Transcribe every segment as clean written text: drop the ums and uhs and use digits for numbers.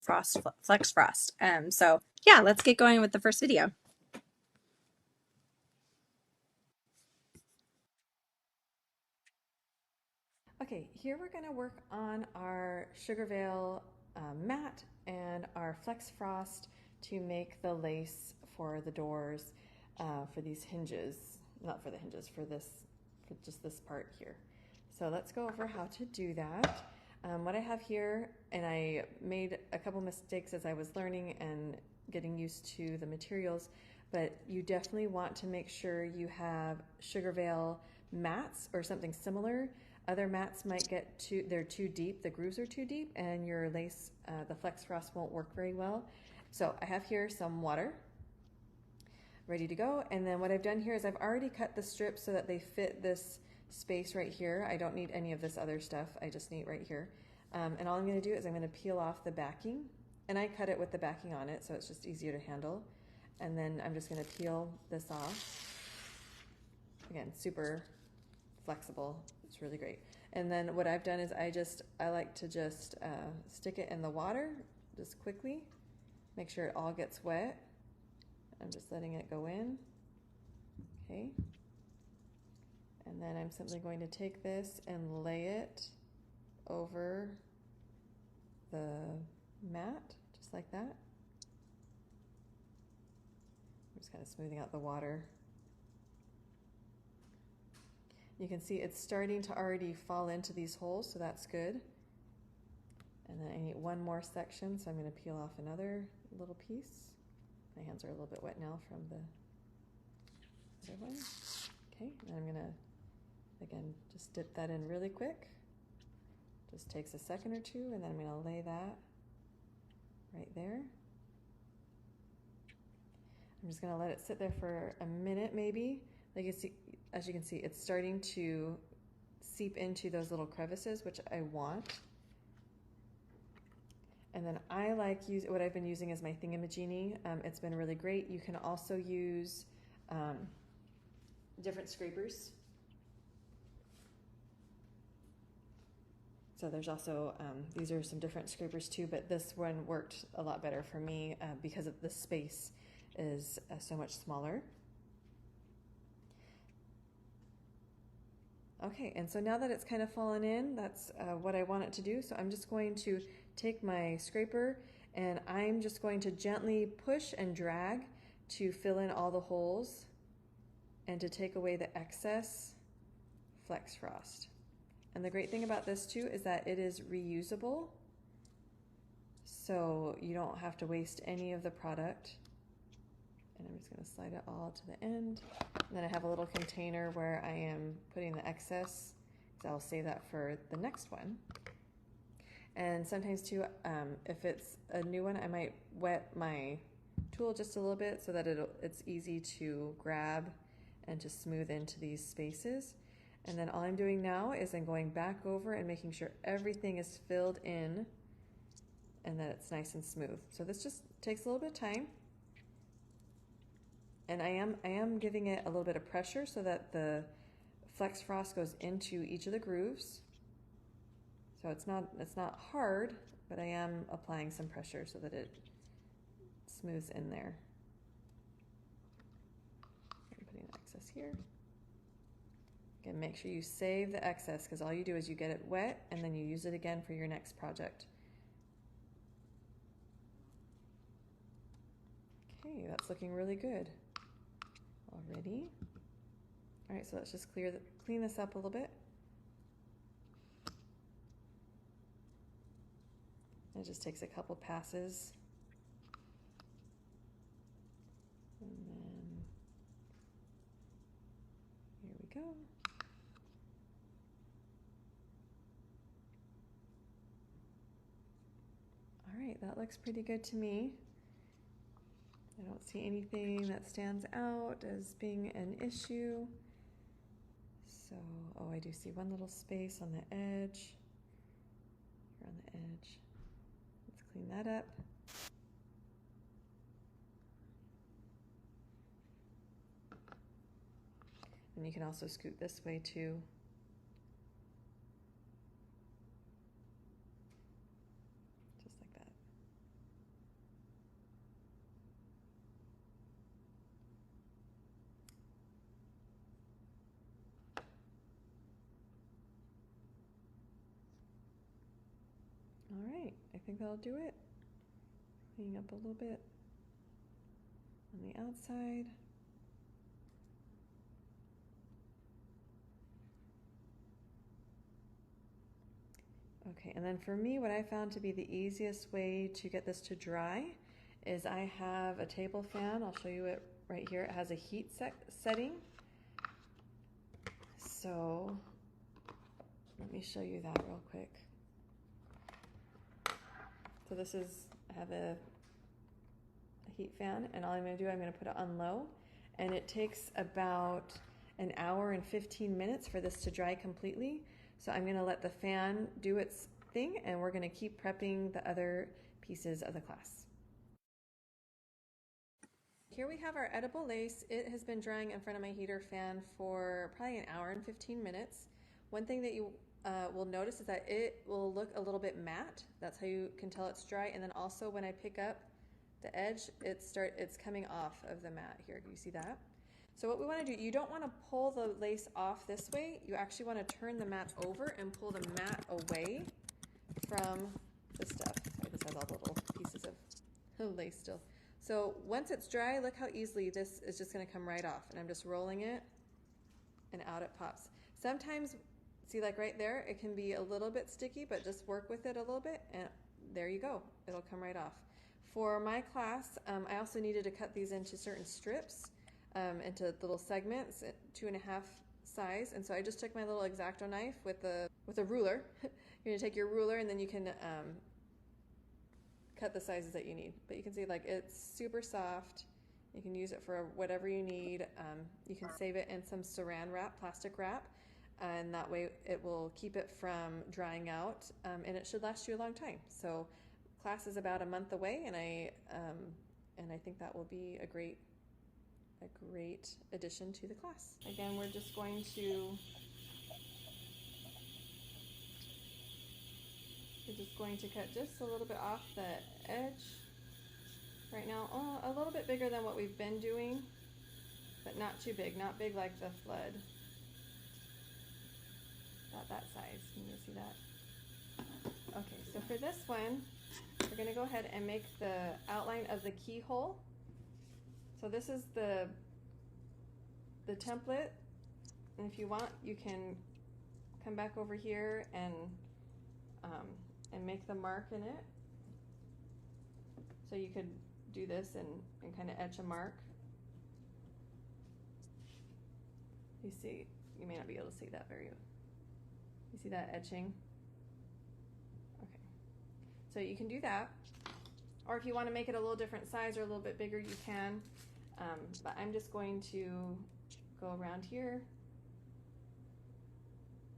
FlexFrost. So yeah, let's get going with the first video. Okay, here we're going to work on our Sugar Veil mat and our FlexFrost to make the lace for the doors for these hinges, not for the hinges, for just this part here. So let's go over how to do that. What I have here, and I made a couple mistakes as I was learning and getting used to the materials, but you definitely want to make sure you have Sugar Veil mats or something similar. Other mats might get they're too deep, the grooves are too deep, and your lace, the FlexFrost won't work very well. So I have here some water ready to go, and then what I've done here is I've already cut the strips so that they fit this space right here. I don't need any of this other stuff, I just need right here. And all I'm going to do is I'm going to peel off the backing, and I cut it with the backing on it so it's just easier to handle. And then I'm just going to peel this off. Again, super flexible, it's really great. And then what I've done is I like to just stick it in the water just quickly, make sure it all gets wet. I'm just letting it go in, okay? And then I'm simply going to take this and lay it over the mat, just like that. I'm just kind of smoothing out the water. You can see it's starting to already fall into these holes, so that's good. And then I need one more section, so I'm going to peel off another little piece. My hands are a little bit wet now from the other one. Okay, and I'm going to, again, just dip that in really quick. Just takes a second or two, and then I'm going to lay that right there. I'm just going to let it sit there for a minute maybe. Like you see, as you can see, it's starting to seep into those little crevices, which I want. And then I like what I've been using is my Thingamajiggy. It's been really great. You can also use different scrapers. So there's also, these are some different scrapers too, but this one worked a lot better for me because of the space is so much smaller. Okay, and so now that it's kind of fallen in, that's what I want it to do. So I'm just going to take my scraper and I'm just going to gently push and drag to fill in all the holes and to take away the excess FlexFrost. And the great thing about this too is that it is reusable, so you don't have to waste any of the product. And I'm just going to slide it all to the end. And then I have a little container where I am putting the excess, because I'll save that for the next one. And sometimes too, if it's a new one, I might wet my tool just a little bit so that it's easy to grab and to smooth into these spaces. And then all I'm doing now is I'm going back over and making sure everything is filled in and that it's nice and smooth. So this just takes a little bit of time. And I am giving it a little bit of pressure so that the FlexFrost goes into each of the grooves. So it's not hard, but I am applying some pressure so that it smooths in there. I'm putting excess here. Again, make sure you save the excess because all you do is you get it wet and then you use it again for your next project. Okay, that's looking really good already. All right, so let's just clean this up a little bit. It just takes a couple passes. And then here we go. All right, that looks pretty good to me. I don't see anything that stands out as being an issue. So, oh, I do see one little space on the edge. Here on the edge. Let's clean that up. And you can also scoot this way too. Just like that. All right, I think that'll do it. Cleaning up a little bit on the outside. Okay, and then for me, what I found to be the easiest way to get this to dry is I have a table fan. I'll show you it right here. It has a heat setting. So let me show you that real quick. So this is, I have a heat fan, and all I'm going to do, I'm going to put it on low, and it takes about an hour and 15 minutes for this to dry completely. So I'm going to let the fan do its thing, and we're going to keep prepping the other pieces of the class. Here we have our edible lace. It has been drying in front of my heater fan for probably an hour and 15 minutes. One thing that you will notice is that it will look a little bit matte. That's how you can tell it's dry. And then also when I pick up the edge, it's coming off of the mat here. You see that? So what we want to do, you don't want to pull the lace off this way. You actually want to turn the mat over and pull the mat away from the stuff. Sorry, this has all the little pieces of lace still. So once it's dry, look how easily this is just going to come right off. And I'm just rolling it, and out it pops. Sometimes, see, like right there, it can be a little bit sticky, but just work with it a little bit, and there you go. It'll come right off. For my class, I also needed to cut these into certain strips, into little segments, 2.5 size. And so I just took my little X-Acto knife with a ruler. You're gonna take your ruler, and then you can cut the sizes that you need. But you can see, like, it's super soft. You can use it for whatever you need. You can save it in some saran wrap, plastic wrap, and that way it will keep it from drying out, and it should last you a long time. So class is about a month away, and I think that will be a great addition to the class. Again, we're just going to cut just a little bit off the edge right now. A little bit bigger than what we've been doing, but not too big, not big like the flood. About that size. Can you see that? Okay, so for this one, we're going to go ahead and make the outline of the keyhole. So this is the template, and if you want, you can come back over here and make the mark in it. So you could do this and kind of etch a mark. You see, you may not be able to see that very well. You see that etching? Okay. So you can do that. Or if you want to make it a little different size or a little bit bigger, you can. But I'm just going to go around here.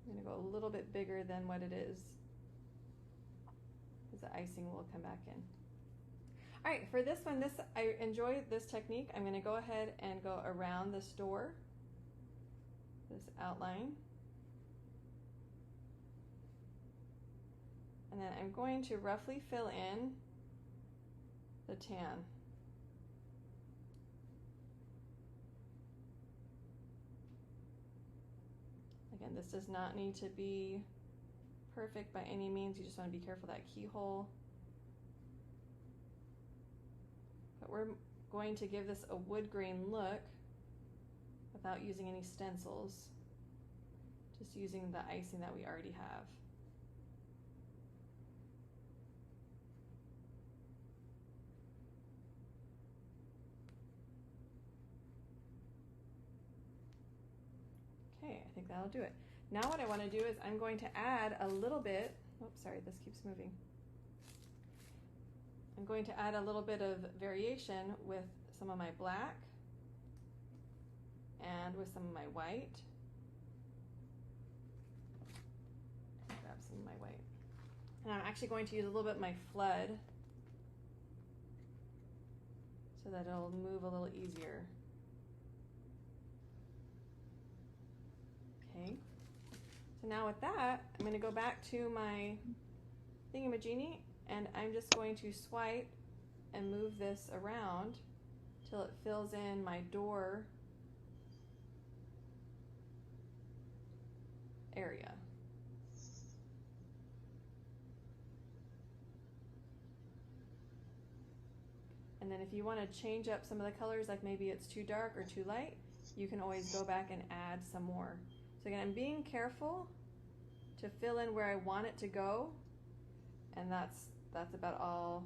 I'm going to go a little bit bigger than what it is, because the icing will come back in. All right, for this one, I enjoy this technique. I'm going to go ahead and go around this door, this outline. And then I'm going to roughly fill in the tan. Again, this does not need to be perfect by any means. You just want to be careful of that keyhole. But we're going to give this a wood grain look without using any stencils, just using the icing that we already have. Okay, I think that'll do it. Now what I want to do is I'm going to add a little bit, oops, sorry, this keeps moving. I'm going to add a little bit of variation with some of my black and with some of my white. Grab some of my white. And I'm actually going to use a little bit of my flood so that it'll move a little easier. Okay, so now with that, I'm going to go back to my thingamajiggy, and I'm just going to swipe and move this around till it fills in my door area. And then if you want to change up some of the colors, like maybe it's too dark or too light, you can always go back and add some more. So again, I'm being careful to fill in where I want it to go, and that's about all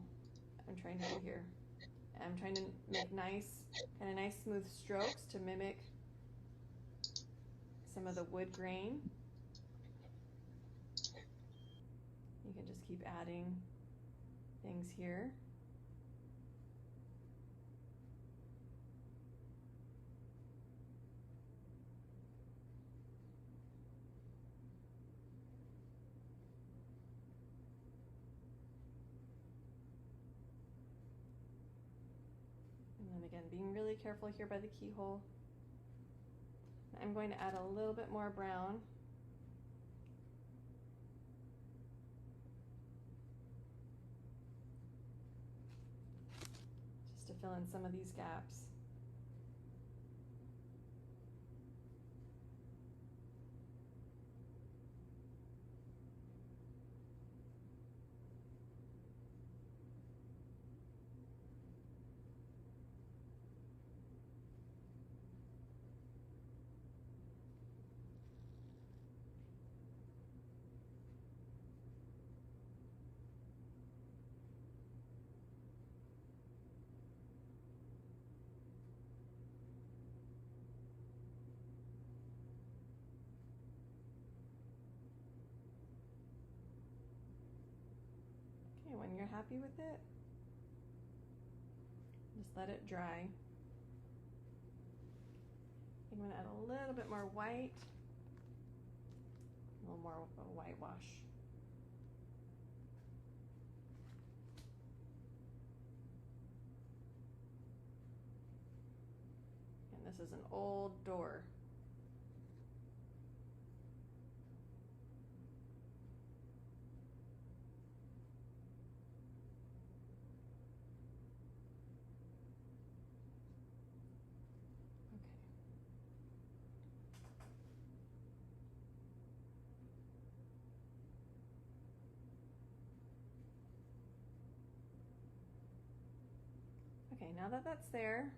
I'm trying to do here. I'm trying to make nice, kind of nice smooth strokes to mimic some of the wood grain. You can just keep adding things here. And then again, being really careful here by the keyhole. I'm going to add a little bit more brown. Just to fill in some of these gaps. When you're happy with it, just let it dry. I'm going to add a little bit more white, a little more whitewash. And this is an old door. Okay, now that that's there,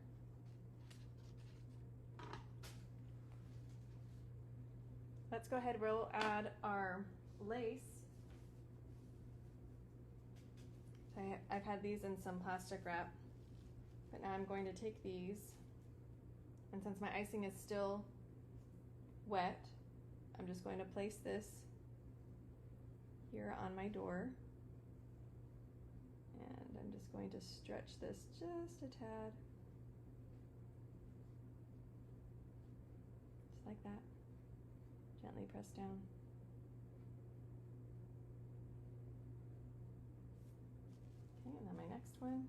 let's go ahead, we'll add our lace. So I've had these in some plastic wrap, but now I'm going to take these, and since my icing is still wet, I'm just going to place this here on my door. And I'm just going to stretch this just a tad. Just like that. Gently press down. Okay, and then my next one.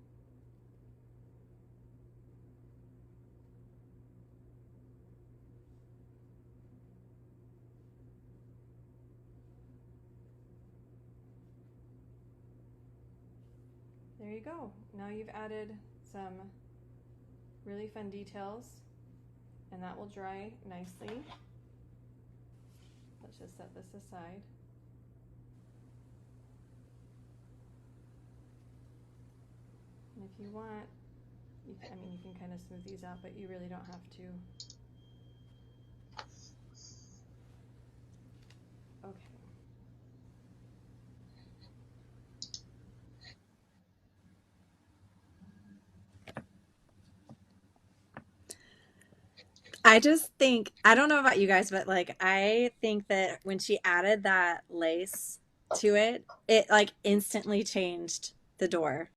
There you go. Now you've added some really fun details, and that will dry nicely. Let's just set this aside. And if you want, you can kind of smooth these out, but you really don't have to. Okay. I just think, I don't know about you guys, but like, I think that when she added that lace to it, it like instantly changed the door.